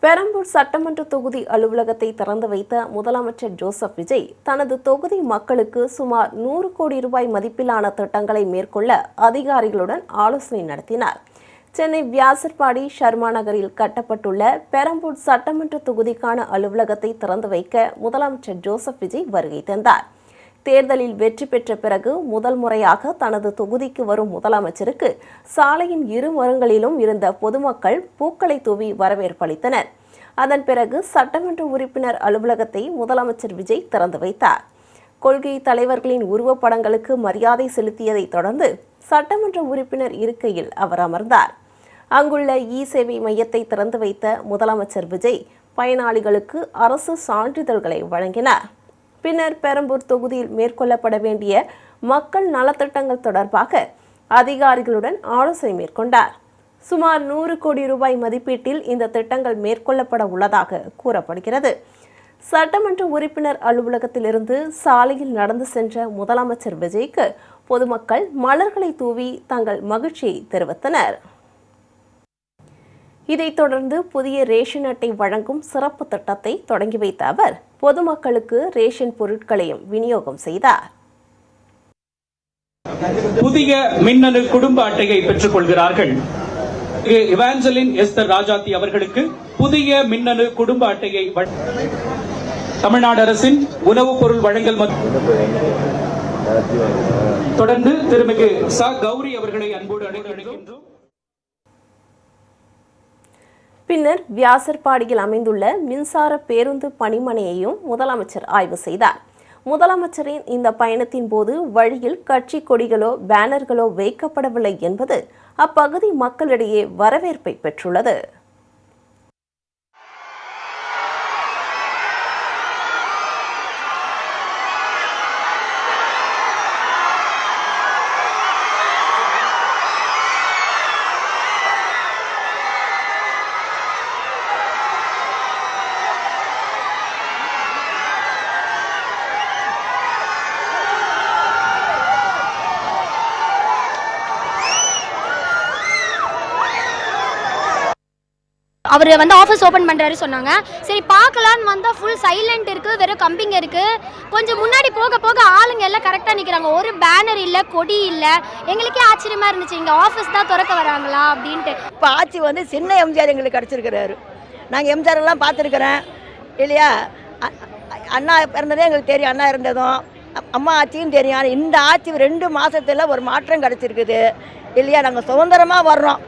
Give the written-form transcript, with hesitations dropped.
பெரம்பூர் சட்டமன்ற தொகுதி அலுவலகத்தை திறந்து வைத்த முதலமைச்சர் ஜோசப் விஜய் தனது தொகுதி மக்களுக்கு சுமார் 100 கோடி ரூபாய் மதிப்பிலான திட்டங்களை மேற்கொள்ள அதிகாரிகளுடன் ஆலோசனை நடத்தினார். சென்னை வியாசர்பாடி ஷர்மா நகரில் கட்டப்பட்டுள்ள பெரம்பூர் சட்டமன்ற தொகுதிக்கான அலுவலகத்தை திறந்து வைக்க முதலமைச்சர் ஜோசப் விஜய் வருகை தந்தார். தேர்தலில் வெற்றி பெற்ற பிறகு முதல் முறையாக தனது தொகுதிக்கு வரும் முதலமைச்சருக்கு சாலையின் இருமருங்களிலும் இருந்த பொதுமக்கள் பூக்களை தூவி வரவேற்பளித்தனர். அதன் பிறகு சட்டமன்ற உறுப்பினர் அலுவலகத்தை முதலமைச்சர் விஜய் திறந்து வைத்தார். கொள்கை தலைவர்களின் உருவப்படங்களுக்கு மரியாதை செலுத்தியதை தொடர்ந்து சட்டமன்ற உறுப்பினர் இருக்கையில் அவர் அமர்ந்தார். அங்குள்ள இ-சேவை மையத்தை திறந்து வைத்த முதலமைச்சர் விஜய் பயனாளிகளுக்கு அரசு சான்றிதழ்களை வழங்கினார். பின்னர் பெரம்பூர் தொகுதியில் மேற்கொள்ளப்பட வேண்டிய மக்கள் நலத்திட்டங்கள் தொடர்பாக அதிகாரிகளுடன் ஆலோசனை மேற்கொண்டார். சுமார் 100 கோடி ரூபாய் மதிப்பீட்டில் இந்த திட்டங்கள் மேற்கொள்ளப்பட உள்ளதாக கூறப்படுகிறது. சட்டமன்ற உறுப்பினர் அலுவலகத்திலிருந்து சாலையில் நடந்து சென்ற முதலமைச்சர் விஜய்க்கு பொதுமக்கள் மலர்களை தூவி தங்கள் மகிழ்ச்சியை தெரிவித்தனர். இதைத் தொடர்ந்து புதிய ரேஷன் அட்டை வழங்கும் சிறப்பு திட்டத்தை தொடங்கி வைத்த அவர் பொதுமக்களுக்கு ரேஷன் பொருட்களையும் விநியோகம் செய்தார். புதிய மின்னணு குடும்ப அட்டையை பெற்றுக் கொள்கிறார்கள். இவாஞ்சலின் எஸ்தர் ராஜாத்தி அவர்களுக்கு புதிய மின்னணு குடும்ப அட்டையை தமிழ்நாடு அரசின் உணவுப் பொருள் வழங்கல் தொடர்ந்து திருமிகு ச கௌரி அவர்களை அன்போடு அழைக்கின்றோம். பின்னர் வியாசர்பாடியில் அமைந்துள்ள மின்சார பேருந்து பணிமனையையும் முதலமைச்சர் ஆய்வு செய்தார். முதலமைச்சரின் இந்த பயணத்தின் போது வழியில் கட்சி கொடிகளோ பேனர்களோ வைக்கப்படவில்லை என்பது அப்பகுதி மக்களிடையே வரவேற்பை பெற்றுள்ளது. அவர் ஆஃபீஸ் ஓப்பன் பண்ணுறாரு சொன்னாங்க. சரி பார்க்கலான்னு வந்தால் ஃபுல் சைலண்ட் இருக்குது, வெறும் கம்பிங்க இருக்குது. கொஞ்சம் முன்னாடி போக போக ஆளுங்க எல்லாம் கரெக்டாக நிற்கிறாங்க. ஒரு பேனர் இல்லை, கொடி இல்லை. எங்களுக்கே ஆச்சரியமாக இருந்துச்சு, இங்கே ஆஃபீஸ் தான் திறக்க வராங்களா அப்படின்ட்டு. இப்போ ஆட்சி சின்ன எம்ஜிஆர் எங்களுக்கு கிடச்சிருக்கிறாரு. நாங்கள் எம்ஜிஆர் எல்லாம் பார்த்துருக்குறேன் இல்லையா. அண்ணா பிறந்ததே எங்களுக்கு தெரியும், அண்ணா இருந்ததும் அம்மா ஆட்சியும் தெரியும். இந்த ஆட்சி 2 மாதத்தில் ஒரு மாற்றம் கிடச்சிருக்குது இல்லையா. நாங்கள் சுதந்திரமாக வர்றோம்.